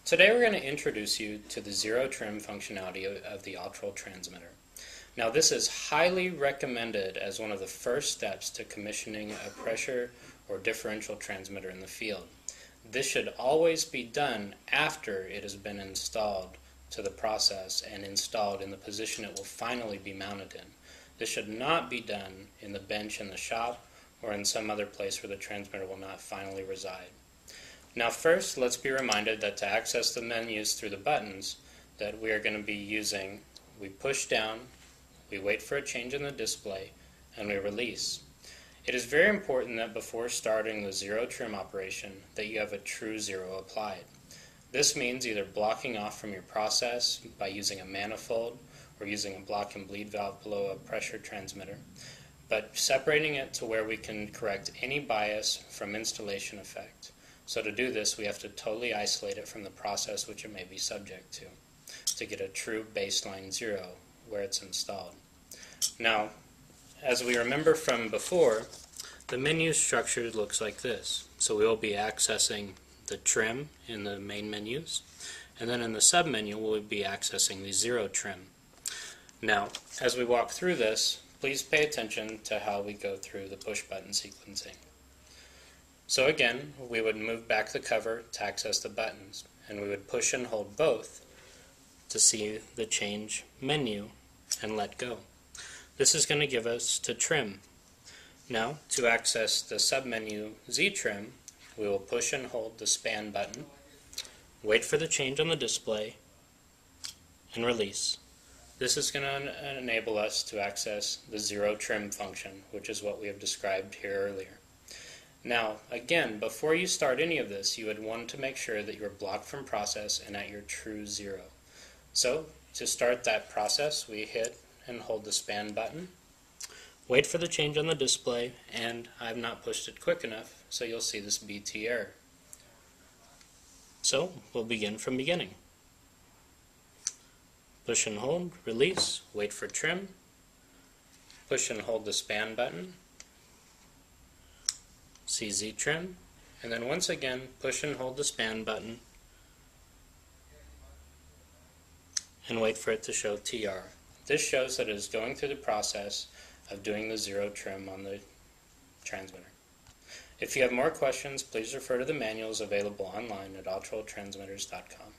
Today we're going to introduce you to the zero trim functionality of the Ultra transmitter. Now this is highly recommended as one of the first steps to commissioning a pressure or differential transmitter in the field. This should always be done after it has been installed to the process and installed in the position it will finally be mounted in. This should not be done in the bench in the shop or in some other place where the transmitter will not finally reside. Now first, let's be reminded that to access the menus through the buttons that we are going to be using, we push down, we wait for a change in the display, and we release. It is very important that before starting the zero trim operation that you have a true zero applied. This means either blocking off from your process by using a manifold or using a block and bleed valve below a pressure transmitter, but separating it to where we can correct any bias from installation effect. So to do this, we have to totally isolate it from the process which it may be subject to get a true baseline zero where it's installed. Now, as we remember from before, the menu structure looks like this. So we will be accessing the trim in the main menus, and then in the sub-menu we'll be accessing the zero trim. Now, as we walk through this, please pay attention to how we go through the push button sequencing. So again, we would move back the cover to access the buttons, and we would push and hold both to see the change menu and let go. This is going to give us to trim. Now, to access the submenu Z trim, we will push and hold the span button, wait for the change on the display, and release. This is going to enable us to access the zero trim function, which is what we have described here earlier. Now, again, before you start any of this, you would want to make sure that you're blocked from process and at your true zero. So, to start that process, we hit and hold the span button, wait for the change on the display, and I've not pushed it quick enough, so you'll see this BT error. So, we'll begin from beginning. Push and hold, release, wait for trim, push and hold the span button, CZ trim, and then once again push and hold the span button and wait for it to show TR. This shows that it is going through the process of doing the zero trim on the transmitter. If you have more questions, please refer to the manuals available online at ultratransmitters.com.